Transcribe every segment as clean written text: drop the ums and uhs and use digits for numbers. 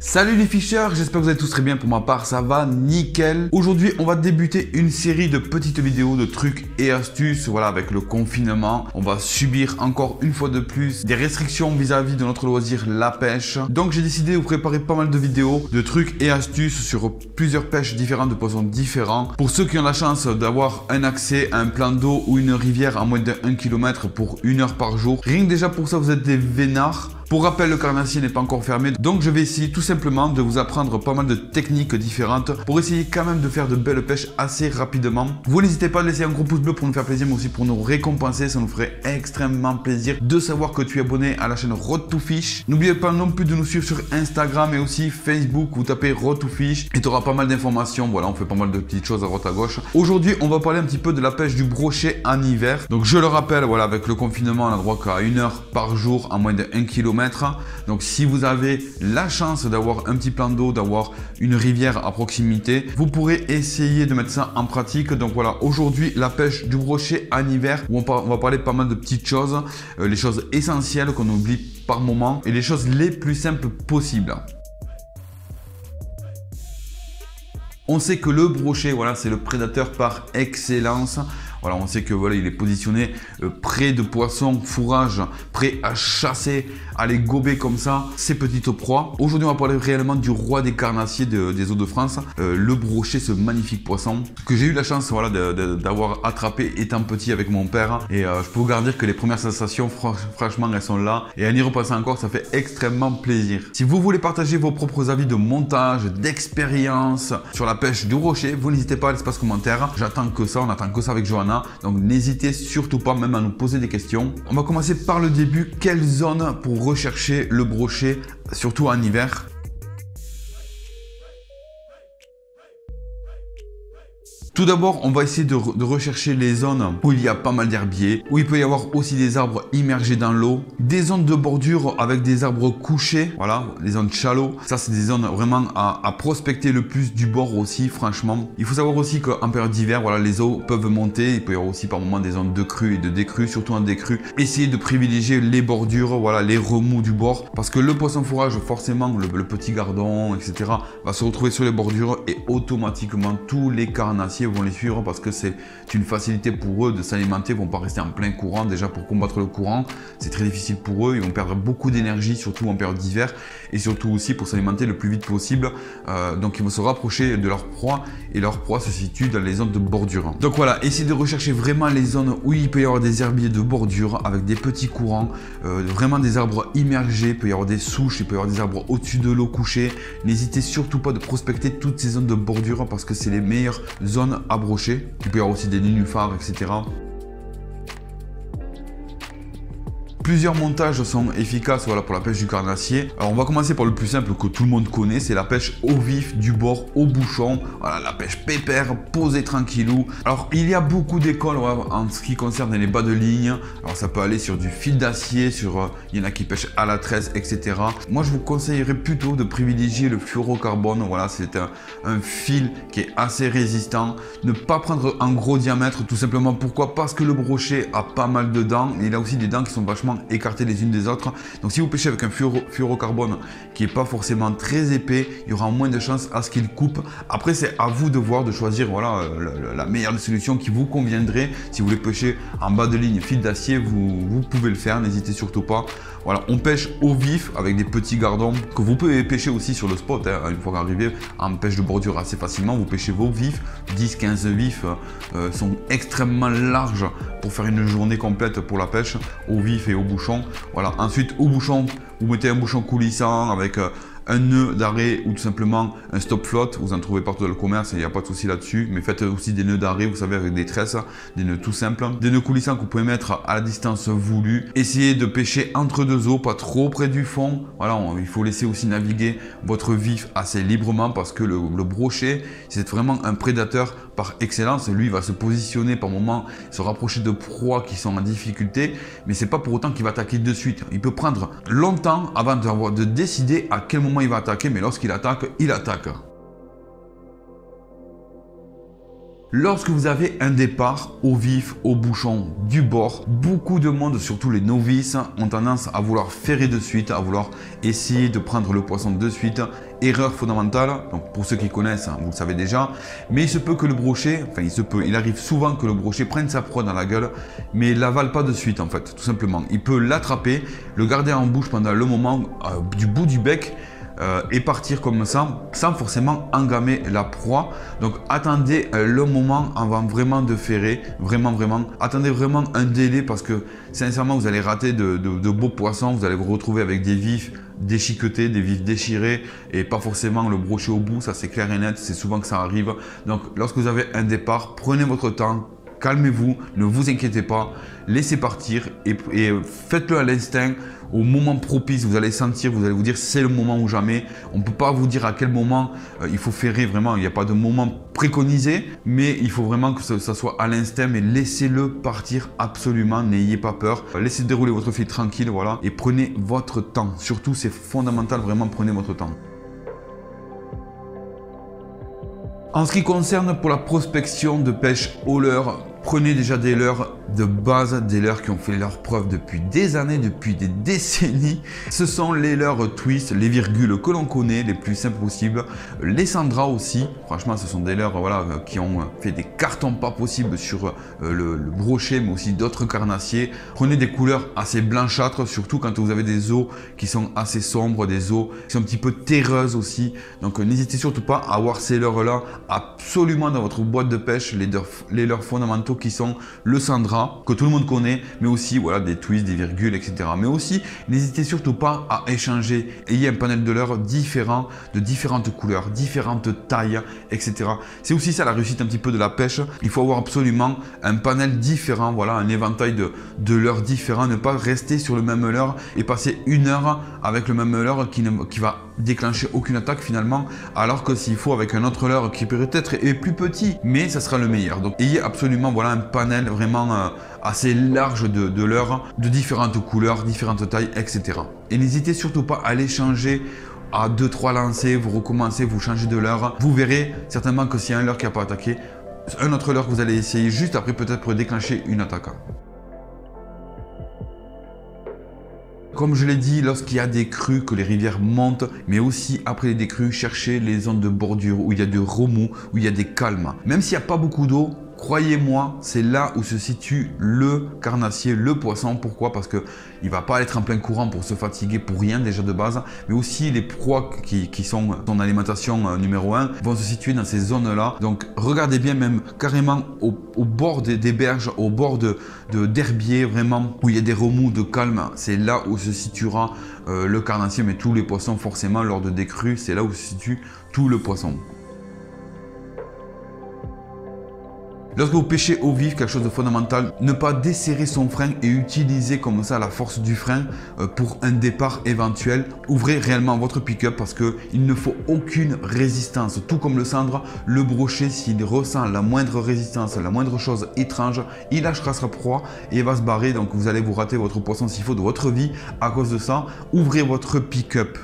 Salut les ficheurs, j'espère que vous allez tous très bien. Pour ma part, ça va nickel. Aujourd'hui, on va débuter une série de petites vidéos de trucs et astuces. Voilà, avec le confinement, on va subir encore une fois de plus des restrictions vis-à-vis de notre loisir, la pêche. Donc, j'ai décidé de vous préparer pas mal de vidéos de trucs et astuces sur plusieurs pêches différentes, de poissons différents. Pour ceux qui ont la chance d'avoir un accès à un plan d'eau ou une rivière à moins de 1 km pour 1 heure par jour. Rien que déjà pour ça, vous êtes des vénards. Pour rappel, le carnassier n'est pas encore fermé, donc je vais essayer tout simplement de vous apprendre pas mal de techniques différentes pour essayer quand même de faire de belles pêches assez rapidement. Vous n'hésitez pas à laisser un gros pouce bleu pour nous faire plaisir, mais aussi pour nous récompenser. Ça nous ferait extrêmement plaisir de savoir que tu es abonné à la chaîne Road to Fish. N'oubliez pas non plus de nous suivre sur Instagram et aussi Facebook. Vous tapez Road to Fish et tu auras pas mal d'informations. Voilà, on fait pas mal de petites choses à droite à gauche. Aujourd'hui, on va parler un petit peu de la pêche du brochet en hiver. Donc je le rappelle, voilà, avec le confinement, on a droit qu'à 1 heure par jour à moins de 1 km. Donc si vous avez la chance d'avoir un petit plan d'eau, d'avoir une rivière à proximité, vous pourrez essayer de mettre ça en pratique. Donc voilà, aujourd'hui la pêche du brochet en hiver, où on va parler pas mal de petites choses, les choses essentielles qu'on oublie par moment et les choses les plus simples possibles. On sait que le brochet, voilà, c'est le prédateur par excellence. Voilà, on sait que voilà, il est positionné près de poissons, fourrage, prêt à chasser, à les gober comme ça, ces petites proies. Aujourd'hui, on va parler réellement du roi des carnassiers des eaux de France, le brochet, ce magnifique poisson que j'ai eu la chance voilà, d'avoir attrapé étant petit avec mon père. Et je peux vous garantir que les premières sensations, franchement, elles sont là. Et en y repassant encore, ça fait extrêmement plaisir. Si vous voulez partager vos propres avis de montage, d'expérience sur la pêche du brochet, vous n'hésitez pas à l'espace commentaire. J'attends que ça, on attend que ça avec Johanna. Donc n'hésitez surtout pas même à nous poser des questions. On va commencer par le début. Quelle zone pour rechercher le brochet, surtout en hiver? Tout d'abord, on va essayer de rechercher les zones où il y a pas mal d'herbiers, où il peut y avoir aussi des arbres immergés dans l'eau, des zones de bordure avec des arbres couchés, voilà, les zones shallow. Ça, c'est des zones vraiment à prospecter le plus du bord aussi, franchement. Il faut savoir aussi qu'en période d'hiver, voilà, les eaux peuvent monter. Il peut y avoir aussi par moments des zones de crues et de décrues, surtout en décrues. Essayez de privilégier les bordures, voilà, les remous du bord, parce que le poisson fourrage, forcément, le petit gardon, etc., va se retrouver sur les bordures et automatiquement tous les carnassiers vont les suivre parce que c'est une facilité pour eux de s'alimenter. Ils vont pas rester en plein courant. Déjà, pour combattre le courant, c'est très difficile pour eux. Ils vont perdre beaucoup d'énergie, surtout en période d'hiver, et surtout aussi pour s'alimenter le plus vite possible. Donc ils vont se rapprocher de leur proie, et leur proie se situe dans les zones de bordure. Donc voilà, essayez de rechercher vraiment les zones où il peut y avoir des herbiers de bordure avec des petits courants, vraiment des arbres immergés. Il peut y avoir des souches, il peut y avoir des arbres au-dessus de l'eau couchée. N'hésitez surtout pas de prospecter toutes ces zones de bordure parce que c'est les meilleures zones à brocher. Il peut y avoir aussi des nénuphars, etc. Plusieurs montages sont efficaces voilà, pour la pêche du carnassier. Alors on va commencer par le plus simple que tout le monde connaît, c'est la pêche au vif, du bord au bouchon. Voilà, la pêche pépère, posée tranquillou. Alors il y a beaucoup d'écoles voilà, en ce qui concerne les bas de ligne. Alors ça peut aller sur du fil d'acier, il y en a qui pêchent à la tresse, etc. Moi je vous conseillerais plutôt de privilégier le fluorocarbone. Voilà, c'est un fil qui est assez résistant. Ne pas prendre un gros diamètre, tout simplement. Pourquoi? Parce que le brochet a pas mal de dents. Il a aussi des dents qui sont vachement écartées les unes des autres. Donc si vous pêchez avec un fluorocarbone qui n'est pas forcément très épais, il y aura moins de chances à ce qu'il coupe. Après, c'est à vous de voir, de choisir voilà, la meilleure solution qui vous conviendrait. Si vous voulez pêcher en bas de ligne fil d'acier, vous pouvez le faire, n'hésitez surtout pas. Voilà, on pêche au vif avec des petits gardons que vous pouvez pêcher aussi sur le spot. Hein. Une fois qu'arrivé en pêche de bordure assez facilement, vous pêchez vos vifs. 10-15 vifs sont extrêmement larges pour faire une journée complète pour la pêche au vif et au bouchon. Voilà. Ensuite, au bouchon, vous mettez un bouchon coulissant avec un nœud d'arrêt ou tout simplement un stop flotte. Vous en trouvez partout dans le commerce, il n'y a pas de souci là-dessus. Mais faites aussi des nœuds d'arrêt, vous savez, avec des tresses, des nœuds tout simples. Des nœuds coulissants que vous pouvez mettre à la distance voulue. Essayez de pêcher entre deux eaux, pas trop près du fond. Voilà, il faut laisser aussi naviguer votre vif assez librement parce que le brochet, c'est vraiment un prédateur par excellence. Lui, il va se positionner par moment, se rapprocher de proies qui sont en difficulté, mais c'est pas pour autant qu'il va attaquer de suite. Il peut prendre longtemps avant de décider à quel moment il va attaquer, mais lorsqu'il attaque, il attaque. Lorsque vous avez un départ au vif, au bouchon du bord, beaucoup de monde, surtout les novices, ont tendance à vouloir ferrer de suite, à vouloir essayer de prendre le poisson de suite. Erreur fondamentale, donc pour ceux qui connaissent, vous le savez déjà, mais il se peut que le brochet, enfin il arrive souvent que le brochet prenne sa proie dans la gueule, mais il l'avale pas de suite en fait, tout simplement. Il peut l'attraper, le garder en bouche pendant le moment du bout du bec, et partir comme ça sans forcément engamer la proie. Donc attendez le moment avant vraiment de ferrer, vraiment attendez vraiment un délai, parce que sincèrement vous allez rater de beaux poissons. Vous allez vous retrouver avec des vifs déchiquetés, des vifs déchirés et pas forcément le brochet au bout. Ça c'est clair et net, c'est souvent que ça arrive. Donc lorsque vous avez un départ, prenez votre temps, calmez-vous, ne vous inquiétez pas, laissez partir et faites-le à l'instinct. Au moment propice, vous allez sentir, vous allez vous dire c'est le moment ou jamais. On ne peut pas vous dire à quel moment il faut ferrer, vraiment, il n'y a pas de moment préconisé, mais il faut vraiment que ça soit à l'instinct, mais laissez-le partir absolument, n'ayez pas peur. Laissez dérouler votre fil tranquille, voilà, et prenez votre temps. Surtout, c'est fondamental, vraiment, prenez votre temps. En ce qui concerne pour la prospection de pêche au leurre, prenez déjà des leurres de base, des leurres qui ont fait leurs preuves depuis des années, depuis des décennies. Ce sont les leurres twist, les virgules que l'on connaît, les plus simples possibles. Les Sandra aussi, franchement ce sont des leurres voilà, qui ont fait des cartons pas possibles sur le brochet, mais aussi d'autres carnassiers. Prenez des couleurs assez blanchâtres, surtout quand vous avez des eaux qui sont assez sombres, des eaux qui sont un petit peu terreuses aussi. Donc n'hésitez surtout pas à avoir ces leurres là absolument dans votre boîte de pêche, les leurres fondamentaux qui sont le Sandra, que tout le monde connaît, mais aussi voilà, des twists, des virgules, etc. Mais aussi, n'hésitez surtout pas à échanger. Ayez un panel de leurres différents, de différentes couleurs, différentes tailles, etc. C'est aussi ça la réussite un petit peu de la pêche. Il faut avoir absolument un panel différent, voilà, un éventail de leurres différents. Ne pas rester sur le même leurre et passer une heure avec le même leurre qui va déclencher aucune attaque finalement, alors que s'il faut avec un autre leurre qui peut-être est plus petit, mais ça sera le meilleur. Donc ayez absolument voilà, un panel vraiment assez large de leurres, de différentes couleurs, différentes tailles, etc. Et n'hésitez surtout pas à les changer à 2-3 lancers, vous recommencez, vous changez de leurre. Vous verrez certainement que s'il y a un leurre qui n'a pas attaqué, un autre leurre que vous allez essayer juste après peut-être pour déclencher une attaque. Comme je l'ai dit, lorsqu'il y a des crues, que les rivières montent, mais aussi après les décrues, cherchez les zones de bordure où il y a du remous, où il y a des calmes. Même s'il n'y a pas beaucoup d'eau, croyez-moi, c'est là où se situe le carnassier, le poisson. Pourquoi? Parce qu'il ne va pas être en plein courant pour se fatiguer pour rien déjà de base, mais aussi les proies qui sont son alimentation numéro 1 vont se situer dans ces zones-là. Donc regardez bien, même carrément au bord des berges, au bord d'herbiers, vraiment où il y a des remous de calme, c'est là où se situera le carnassier, mais tous les poissons forcément lors de décrues, c'est là où se situe tout le poisson. Lorsque vous pêchez au vif, quelque chose de fondamental, ne pas desserrer son frein et utiliser comme ça la force du frein pour un départ éventuel. Ouvrez réellement votre pick-up parce qu'il ne faut aucune résistance. Tout comme le Sandra, le brochet, s'il ressent la moindre résistance, la moindre chose étrange, il lâchera sa proie et il va se barrer. Donc vous allez vous rater votre poisson s'il faut de votre vie à cause de ça. Ouvrez votre pick-up.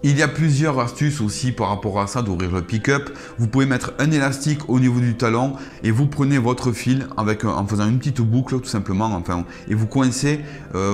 Il y a plusieurs astuces aussi par rapport à ça d'ouvrir le pick-up. Vous pouvez mettre un élastique au niveau du talon et vous prenez votre fil en faisant une petite boucle tout simplement, enfin, et vous coincez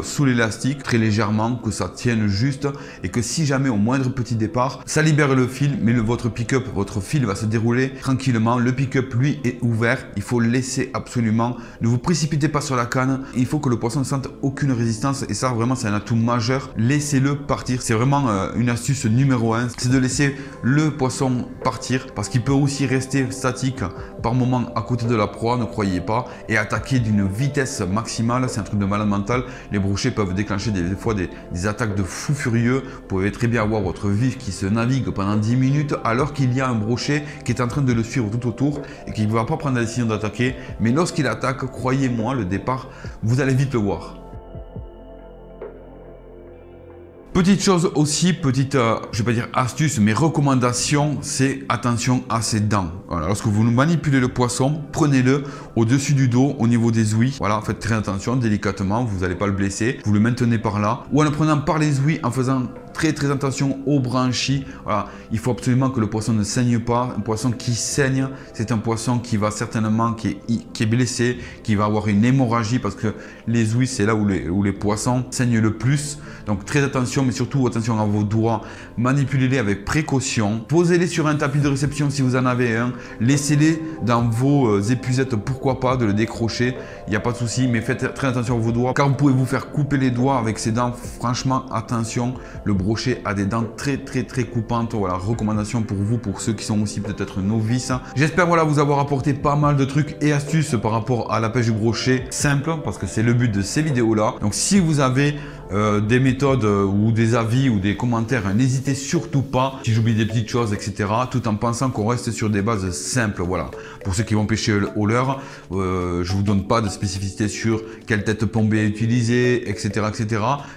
sous l'élastique très légèrement, que ça tienne juste et que si jamais au moindre petit départ, ça libère le fil, mais votre pick-up, votre fil va se dérouler tranquillement. Le pick-up lui est ouvert, il faut le laisser absolument. Ne vous précipitez pas sur la canne, il faut que le poisson ne sente aucune résistance et ça vraiment c'est un atout majeur. Laissez-le partir, c'est vraiment une astuce numéro 1, c'est de laisser le poisson partir parce qu'il peut aussi rester statique par moment à côté de la proie, ne croyez pas, et attaquer d'une vitesse maximale. C'est un truc de malade mental. Les brochets peuvent déclencher des fois des attaques de fou furieux. Vous pouvez très bien avoir votre vif qui se navigue pendant 10 minutes alors qu'il y a un brochet qui est en train de le suivre tout autour et qui ne va pas prendre la décision d'attaquer, mais lorsqu'il attaque, croyez-moi, le départ, vous allez vite le voir. Petite chose aussi, petite, je vais pas dire astuce, mais recommandation, c'est attention à ses dents. Voilà, lorsque vous manipulez le poisson, prenez-le au-dessus du dos, au niveau des ouïes. Voilà, faites très attention, délicatement, vous n'allez pas le blesser. Vous le maintenez par là. Ou en le prenant par les ouïes, en faisant très attention aux branchies. Voilà, il faut absolument que le poisson ne saigne pas. Un poisson qui saigne, c'est un poisson qui va certainement, qui est blessé, qui va avoir une hémorragie parce que les ouïes, c'est là où les poissons saignent le plus. Donc très attention, mais surtout attention à vos doigts. Manipulez-les avec précaution. Posez-les sur un tapis de réception si vous en avez un. Laissez-les dans vos épuisettes, pourquoi pas, de le décrocher. Il n'y a pas de souci, mais faites très attention à vos doigts car vous pouvez vous faire couper les doigts avec ces dents. Franchement, attention, le brochet a des dents très coupantes. Voilà, recommandation pour vous, pour ceux qui sont aussi peut-être novices. J'espère voilà, vous avoir apporté pas mal de trucs et astuces par rapport à la pêche du brochet simple, parce que c'est le but de ces vidéos-là. Donc si vous avez des méthodes ou des avis ou des commentaires, n'hésitez surtout pas, si j'oublie des petites choses, etc. Tout en pensant qu'on reste sur des bases simples. Voilà. Pour ceux qui vont pêcher au leurre, je vous donne pas de spécificité sur quelle tête plombée utiliser, etc.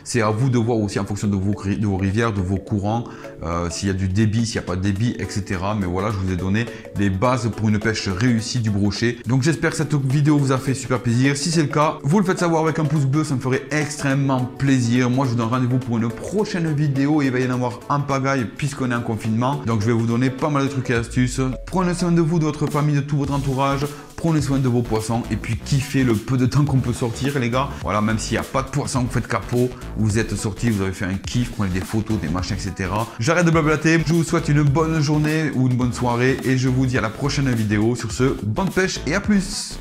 C'est à vous de voir aussi en fonction de vos rivières, de vos courants, s'il y a du débit, s'il n'y a pas de débit, etc. Mais voilà, je vous ai donné les bases pour une pêche réussie du brochet. Donc j'espère que cette vidéo vous a fait super plaisir. Si c'est le cas, vous le faites savoir avec un pouce bleu, ça me ferait extrêmement plaisir. Moi, je vous donne rendez-vous pour une prochaine vidéo et il va y en avoir en pagaille puisqu'on est en confinement. Donc, je vais vous donner pas mal de trucs et astuces. Prenez soin de vous, de votre famille, de tout votre entourage. Prenez soin de vos poissons et puis kiffez le peu de temps qu'on peut sortir, les gars. Voilà, même s'il n'y a pas de poissons, vous faites capot, vous êtes sortis, vous avez fait un kiff, prenez des photos, des machins, etc. J'arrête de blablater. Je vous souhaite une bonne journée ou une bonne soirée et je vous dis à la prochaine vidéo. Sur ce, bonne pêche et à plus.